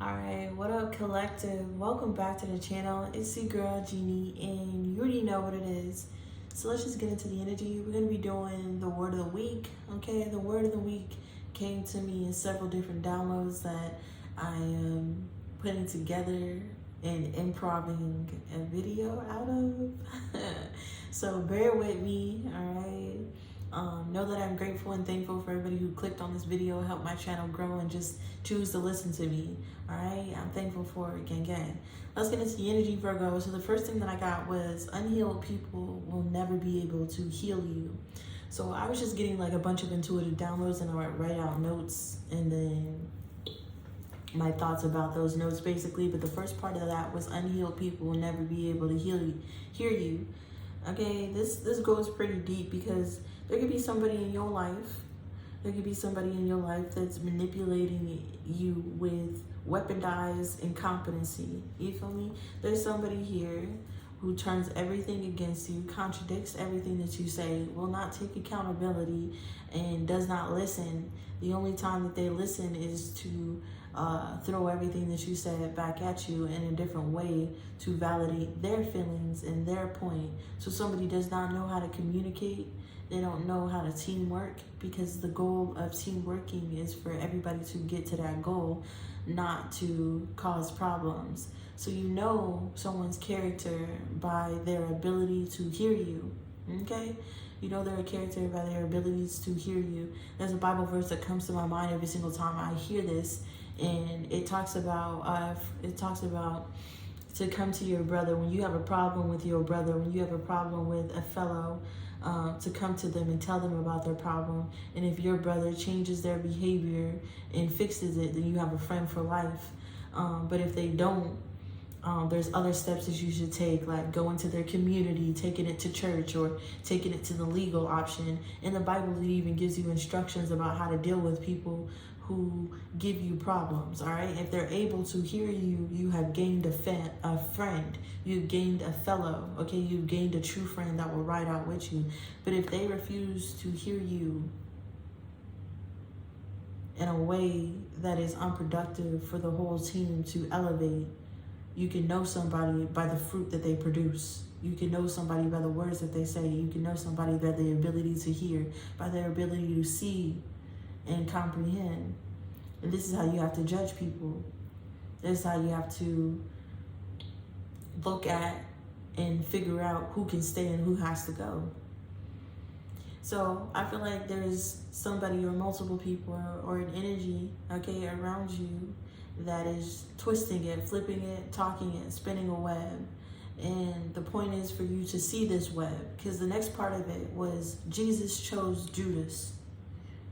Alright, what up collective? Welcome back to the channel. It's your girl Jeannie and you already know what it is. So let's just get into the energy. We're going to be doing the word of the week. Okay, the word of the week came to me in several different downloads that I am putting together and improving a video out of. So bear with me, alright? Know that I'm grateful and thankful for everybody who clicked on this video, helped my channel grow, and just choose to listen to me. Alright, I'm thankful for it. Gang. Let's get into the energy, Virgo. So the first thing that I got was unhealed people will never be able to heal you. So I was just getting like a bunch of intuitive downloads, and I would write out notes and then my thoughts about those notes basically. But the first part of that was unhealed people will never be able to hear you. Okay, this goes pretty deep because there could be somebody in your life. There could be somebody in your life that's manipulating you with weaponized incompetency. You feel me? There's somebody here who turns everything against you, contradicts everything that you say, will not take accountability, and does not listen. The only time that they listen is to throw everything that you said back at you in a different way to validate their feelings and their point. So somebody does not know how to communicate. They don't know how to teamwork, because the goal of team working is for everybody to get to that goal, not to cause problems. So you know someone's character by their ability to hear you, okay? You know their character by their abilities to hear you. There's a Bible verse that comes to my mind every single time I hear this, and it talks about to come to your brother when you have a problem with your brother, when you have a problem with a fellow, to come to them and tell them about their problem. And if your brother changes their behavior and fixes it, then you have a friend for life. But if they don't, there's other steps that you should take, like going to their community, taking it to church, or taking it to the legal option. In the Bible, it even gives you instructions about how to deal with people who give you problems, all right? If they're able to hear you, you have gained a friend. You've gained a fellow, okay? You've gained a true friend that will ride out with you. But if they refuse to hear you in a way that is unproductive for the whole team to elevate, you can know somebody by the fruit that they produce. You can know somebody by the words that they say. You can know somebody by the ability to hear, by their ability to see and comprehend. And this is how you have to judge people. This is how you have to look at and figure out who can stay and who has to go. So I feel like there's somebody or multiple people or an energy, okay, around you that is twisting it, flipping it, talking it, spinning a web. And the point is for you to see this web, because the next part of it was Jesus chose Judas.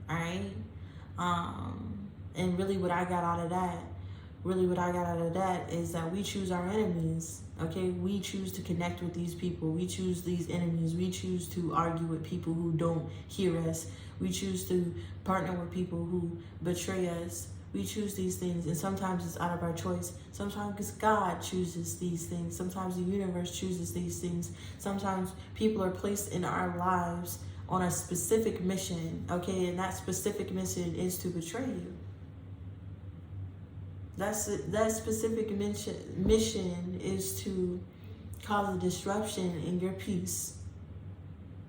All right. And really what I got out of that is that we choose our enemies. Okay. We choose to connect with these people. We choose these enemies. We choose to argue with people who don't hear us. We choose to partner with people who betray us. We choose these things, and sometimes it's out of our choice. Sometimes God chooses these things. Sometimes the universe chooses these things. Sometimes people are placed in our lives on a specific mission, okay? And that specific mission is to betray you. That specific mission is to cause a disruption in your peace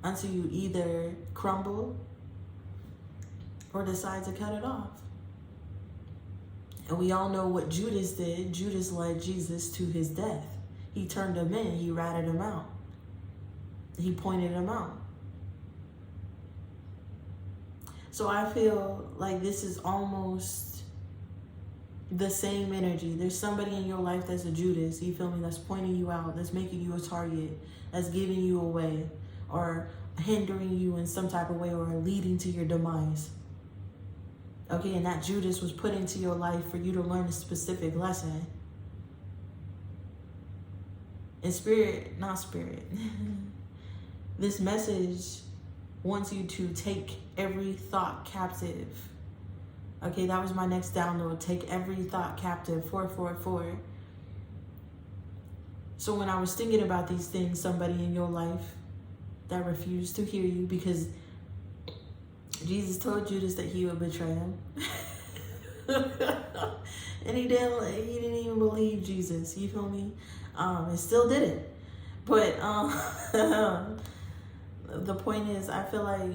until you either crumble or decide to cut it off. And we all know what Judas did. Judas led Jesus to his death. He turned him in. He ratted him out. He pointed him out. So I feel like this is almost the same energy. There's somebody in your life that's a Judas, you feel me, that's pointing you out, that's making you a target, that's giving you away, or hindering you in some type of way, or leading to your demise. Okay, and that Judas was put into your life for you to learn a specific lesson. In spirit, not spirit. This message wants you to take every thought captive. Okay, that was my next download. Take every thought captive. 444. So when I was thinking about these things, somebody in your life that refused to hear you, because Jesus told Judas that he would betray him. And he didn't even believe Jesus, you feel me? And still did it. But the point is, I feel like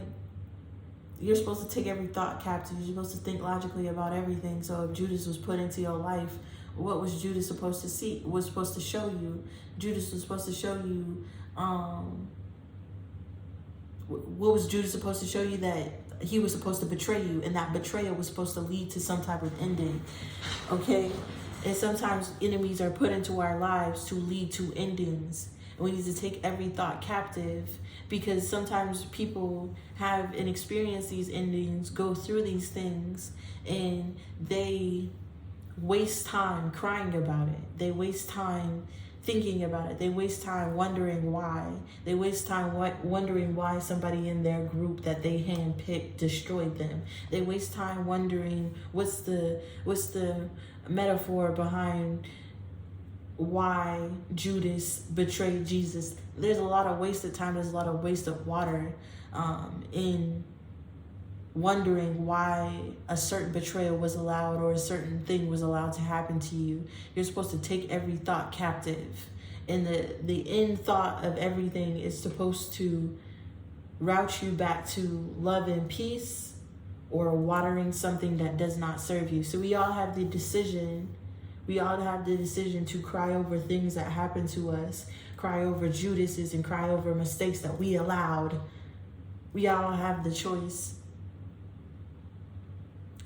you're supposed to take every thought captive. You're supposed to think logically about everything. So if Judas was put into your life, what was Judas supposed to see? Was supposed to show you? Judas was supposed to show you. What was Judas supposed to show you? That he was supposed to betray you, and that betrayal was supposed to lead to some type of ending. Okay, and sometimes enemies are put into our lives to lead to endings. And we need to take every thought captive, because sometimes people have and experience these endings, go through these things, and they waste time crying about it. They waste time thinking about it. They waste time wondering why. They waste time wondering why somebody in their group that they handpicked destroyed them. They waste time wondering what's the metaphor behind why Judas betrayed Jesus. There's a lot of wasted time. There's a lot of waste of water in wondering why a certain betrayal was allowed or a certain thing was allowed to happen to you. You're supposed to take every thought captive. And the end thought of everything is supposed to route you back to love and peace, or watering something that does not serve you. So we all have the decision. We all have the decision to cry over things that happen to us, cry over Judases, and cry over mistakes that we allowed. We all have the choice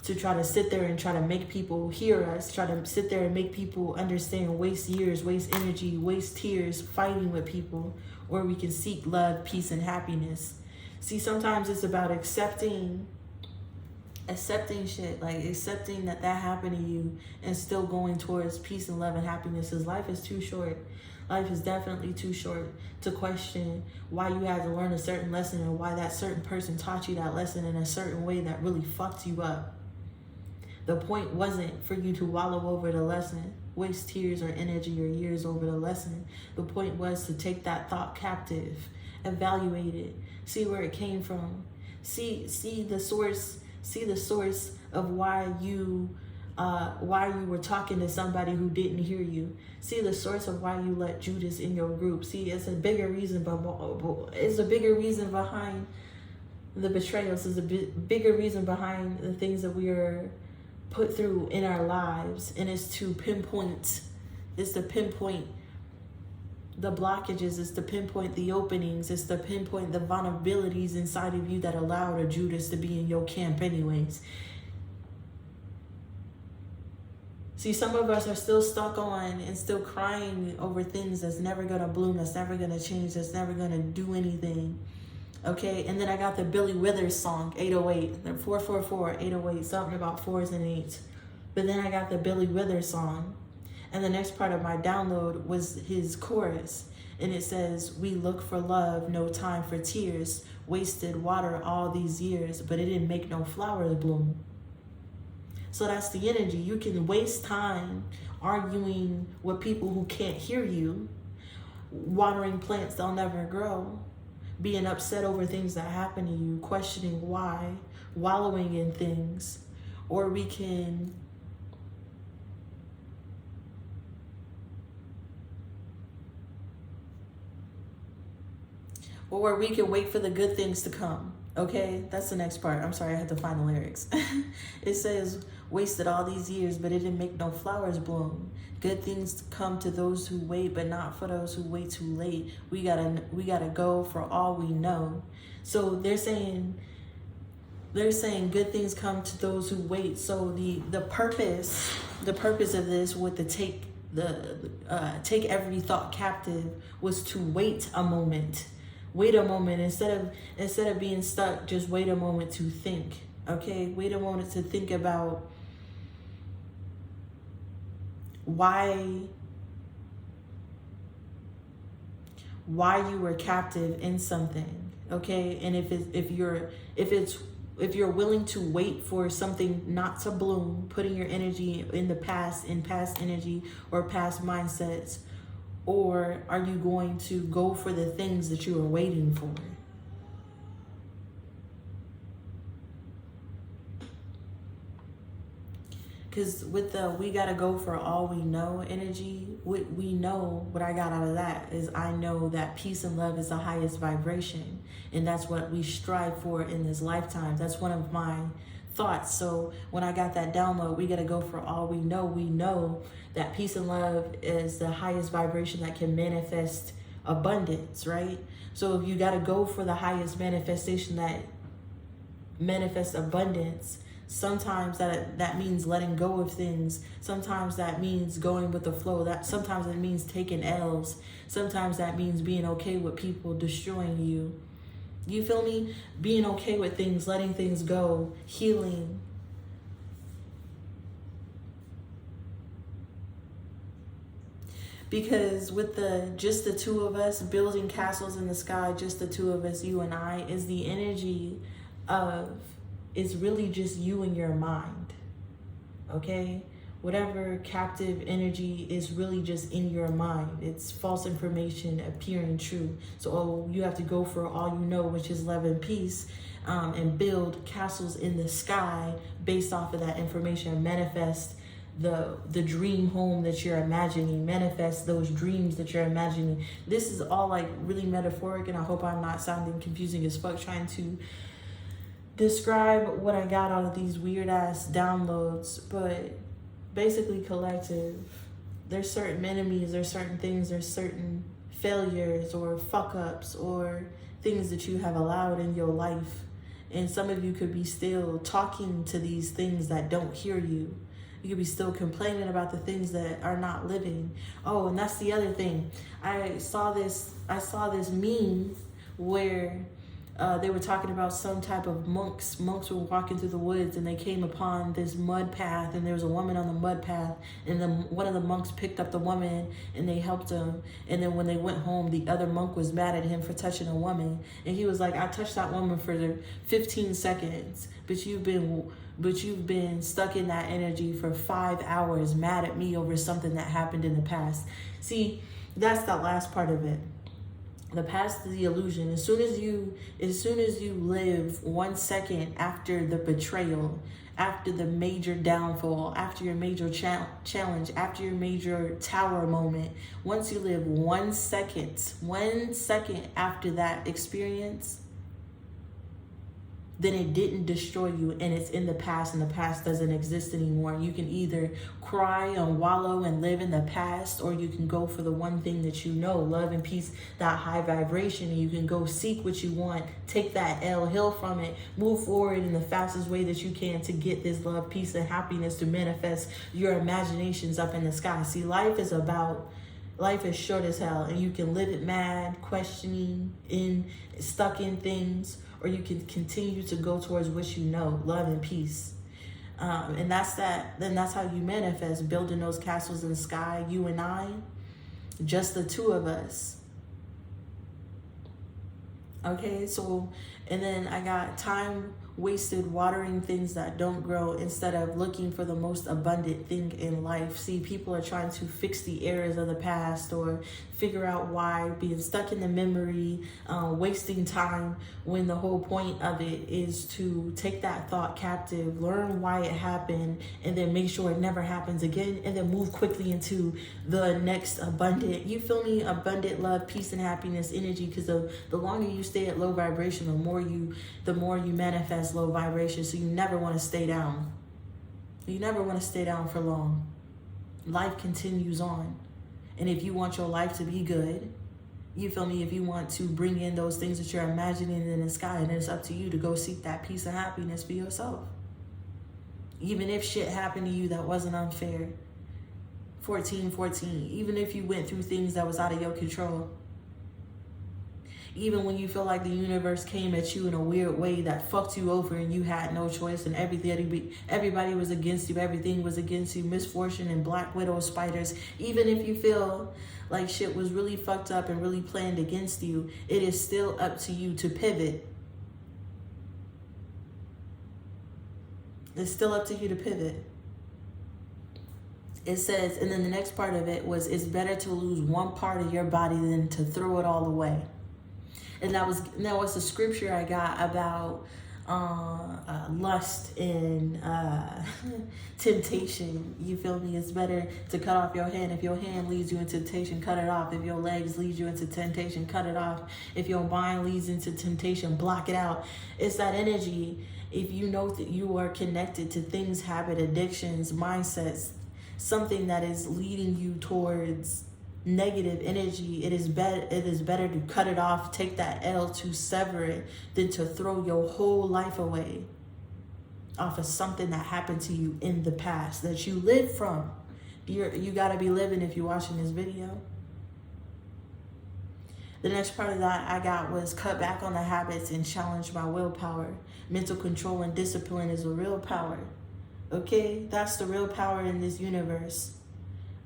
to try to sit there and try to make people hear us, try to sit there and make people understand, waste years, waste energy, waste tears fighting with people, or we can seek love, peace, and happiness. See, sometimes it's about accepting shit, like accepting that happened to you and still going towards peace and love and happiness, because life is too short. Life is definitely too short to question why you had to learn a certain lesson and why that certain person taught you that lesson in a certain way that really fucked you up. The point wasn't for you to wallow over the lesson, waste tears or energy or years over the lesson. The point was to take that thought captive, evaluate it, see where it came from, see the source of why you were talking to somebody who didn't hear you. See the source of why you let Judas in your group. See, it's a bigger reason, it's a bigger reason behind the betrayals. It's a bigger reason behind the things that we are put through in our lives, and it's to pinpoint the blockages, it's to pinpoint the openings, it's to pinpoint the vulnerabilities inside of you that allowed a Judas to be in your camp anyways. See, some of us are still stuck on and still crying over things that's never gonna bloom, that's never gonna change, that's never gonna do anything. Okay, and then I got the Billy Withers song, 808, the 444, 808, something about fours and eights. But then I got the Billy Withers song, and the next part of my download was his chorus, and it says, "We look for love, no time for tears, wasted water all these years, but it didn't make no flowers bloom." So that's the energy. You can waste time arguing with people who can't hear you, watering plants they'll never grow, being upset over things that happen to you, questioning why, wallowing in things. Or we can wait for the good things to come. Okay, that's the next part. I'm sorry, I had to find the lyrics. It says, "Wasted all these years, but it didn't make no flowers bloom. Good things come to those who wait, but not for those who wait too late. We gotta go for all we know." So they're saying good things come to those who wait. So the purpose of this with the take every thought captive was to wait a moment. Wait a moment instead of being stuck. Just wait a moment to think. Okay, wait a moment to think about why you were captive in something. Okay, and if you're willing to wait for something not to bloom, putting your energy in past energy or past mindsets. Or are you going to go for the things that you are waiting for? Because with the we gotta go for all we know energy, we know what I got out of that is I know that peace and love is the highest vibration. And that's what we strive for in this lifetime. That's one of my thoughts. So when I got that download, we gotta go for all we know that peace and love is the highest vibration that can manifest abundance, right? So if you gotta go for the highest manifestation that manifests abundance, sometimes that means letting go of things. Sometimes that means going with the flow. That sometimes it means taking L's. Sometimes that means being okay with people destroying you. You feel me? Being okay with things, letting things go, healing. Because with just the two of us building castles in the sky, just the two of us, you and I, is the energy of, it's really just you and your mind, okay? Whatever captive energy is really just in your mind. It's false information appearing true. So you have to go for all you know, which is love and peace, and build castles in the sky based off of that information. Manifest the dream home that you're imagining. Manifest those dreams that you're imagining. This is all like really metaphoric, and I hope I'm not sounding confusing as fuck trying to describe what I got out of these weird ass downloads. But basically, collective, there's certain enemies, there's certain things, there's certain failures or fuck ups or things that you have allowed in your life. And some of you could be still talking to these things that don't hear you. You could be still complaining about the things that are not living. Oh, and that's the other thing. I saw this meme where they were talking about some type of monks. Monks were walking through the woods and they came upon this mud path, and there was a woman on the mud path, and then one of the monks picked up the woman and they helped him. And then when they went home, the other monk was mad at him for touching a woman. And he was like, I touched that woman for 15 seconds, but you've been stuck in that energy for 5 hours, mad at me over something that happened in the past. See, that's the last part of it. The past is the illusion. As soon as you live 1 second after the betrayal, after the major downfall, after your major challenge, after your major tower moment, once you live 1 second after that experience, then it didn't destroy you, and it's in the past, and the past doesn't exist anymore. You can either cry and wallow and live in the past, or you can go for the one thing that you know, love and peace, that high vibration, and you can go seek what you want, take that L, heal from it, move forward in the fastest way that you can to get this love, peace, and happiness to manifest your imaginations up in the sky. See, life is short as hell, and you can live it mad, questioning, stuck in things, or you can continue to go towards what you know, love and peace. And that's how you manifest, building those castles in the sky, you and I, just the two of us. Okay, so, and then I got time wasted watering things that don't grow instead of looking for the most abundant thing in life. See, people are trying to fix the errors of the past or figure out why, being stuck in the memory, wasting time, when the whole point of it is to take that thought captive, learn why it happened, and then make sure it never happens again, and then move quickly into the next abundant, you feel me, abundant love, peace, and happiness energy. Because the longer you stay at low vibration, the more you manifest low vibration. So you never want to stay down. You never want to stay down for long. Life continues on. And if you want your life to be good, you feel me, if you want to bring in those things that you're imagining in the sky, and it's up to you to go seek that peace and happiness for yourself. Even if shit happened to you that wasn't unfair, 1414, even if you went through things that was out of your control, even when you feel like the universe came at you in a weird way that fucked you over and you had no choice and everybody was against you, everything was against you, misfortune and black widow spiders, even if you feel like shit was really fucked up and really planned against you, it is still up to you to pivot. It's still up to you to pivot. It says, and then the next part of it was, it's better to lose one part of your body than to throw it all away. And that was the scripture I got about lust and temptation. You feel me? It's better to cut off your hand. If your hand leads you into temptation, cut it off. If your legs lead you into temptation, cut it off. If your mind leads into temptation, block it out. It's that energy. If you know that you are connected to things, habit, addictions, mindsets, something that is leading you towards negative energy, it is better to cut it off, take that L, to sever it, than to throw your whole life away off of something that happened to you in the past that you lived from. You got to be living if you're watching this video. The next part of that I got was cut back on the habits and challenge my willpower. Mental control and discipline is a real power. Okay, that's the real power in this universe.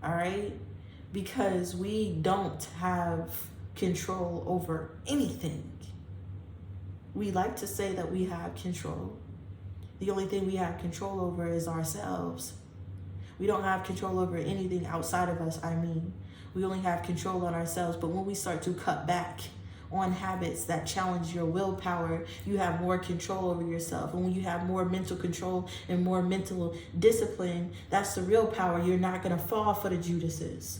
All right, because we don't have control over anything. We like to say that we have control. The only thing we have control over is ourselves. We don't have control over anything outside of us, We only have control on ourselves. But when we start to cut back on habits that challenge your willpower, you have more control over yourself. And when you have more mental control and more mental discipline, that's the real power. You're not going to fall for the Judases.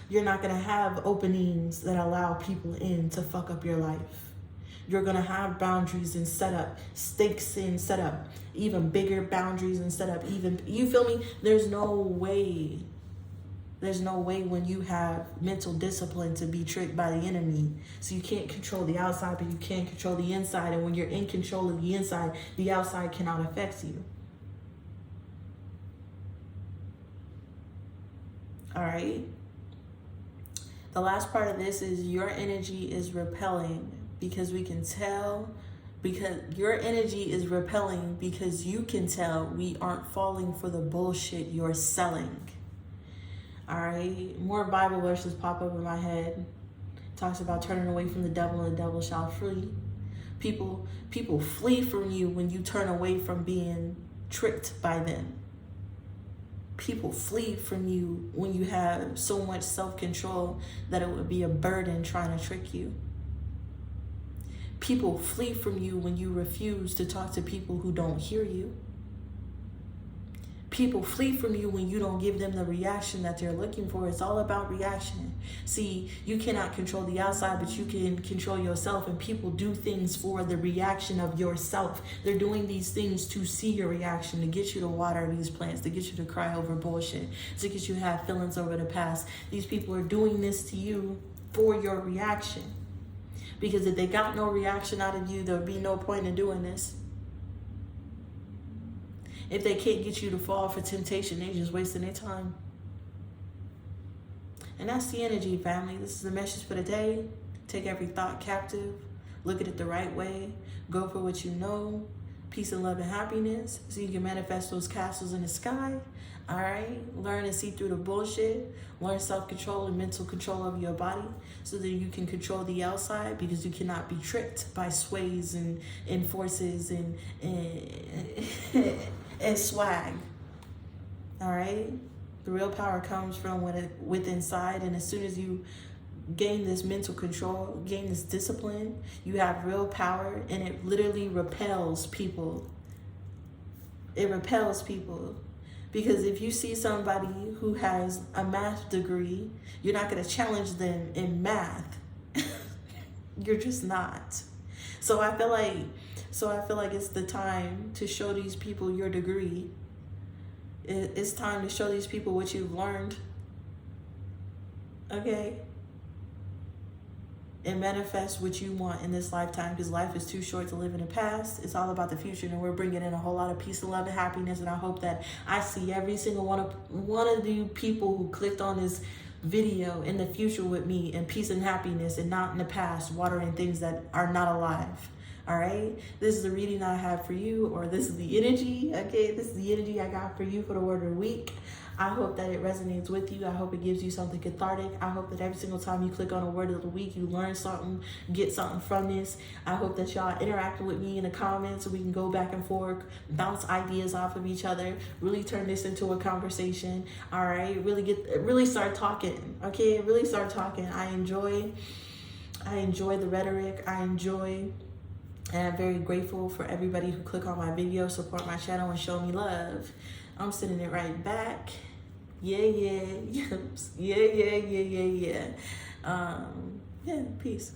You're not going to have openings that allow people in to fuck up your life. You're going to have boundaries and set up stakes and set up even bigger boundaries and set up even, you feel me? There's no way when you have mental discipline to be tricked by the enemy. So you can't control the outside, but you can control the inside. And when you're in control of the inside, the outside cannot affect you. All right. The last part of this is your energy is repelling, because we can tell, because your energy is repelling because you can tell we aren't falling for the bullshit you're selling. All right, more Bible verses pop up in my head. It talks about turning away from the devil and the devil shall flee. People flee from you when you turn away from being tricked by them. People flee from you when you have so much self-control that it would be a burden trying to trick you. People flee from you when you refuse to talk to people who don't hear you. People flee from you when you don't give them the reaction that they're looking for. It's all about reaction. See, you cannot control the outside, but you can control yourself. And people do things for the reaction of yourself. They're doing these things to see your reaction, to get you to water these plants, to get you to cry over bullshit, to get you to have feelings over the past. These people are doing this to you for your reaction. Because if they got no reaction out of you, there'll be no point in doing this. If they can't get you to fall for temptation, they're just wasting their time. And that's the energy, family. This is the message for the day. Take every thought captive. Look at it the right way. Go for what you know. Peace and love and happiness, so you can manifest those castles in the sky. All right? Learn and see through the bullshit. Learn self-control and mental control of your body so that you can control the outside, because you cannot be tricked by sways and forces and swag. All right? The real power comes from within inside, and as soon as you gain this mental control, gain this discipline, you have real power, and it literally repels people. It repels people. Because if you see somebody who has a math degree, you're not going to challenge them in math. You're just not. So I feel like it's the time to show these people your degree. It's time to show these people what you've learned. Okay? And manifest what you want in this lifetime, because life is too short to live in the past. It's all about the future, and we're bringing in a whole lot of peace and love and happiness. And I hope that I see every single one of you people who clicked on this video in the future with me in peace and happiness, and not in the past watering things that are not alive. All right, this is the reading I have for you, or this is the energy. Okay, this is the energy I got for you for the word of the week. I hope that it resonates with you. I hope it gives you something cathartic. I hope that every single time you click on a word of the week, you learn something, get something from this. I hope that y'all interacting with me in the comments so we can go back and forth, bounce ideas off of each other, really turn this into a conversation. All right, really start talking. Okay, really start talking. I enjoy the rhetoric. I enjoy And I'm very grateful for everybody who click on my video, support my channel, and show me love. I'm sending it right back. Yeah, yeah, yeah, yeah, yeah, yeah, yeah. Yeah, peace.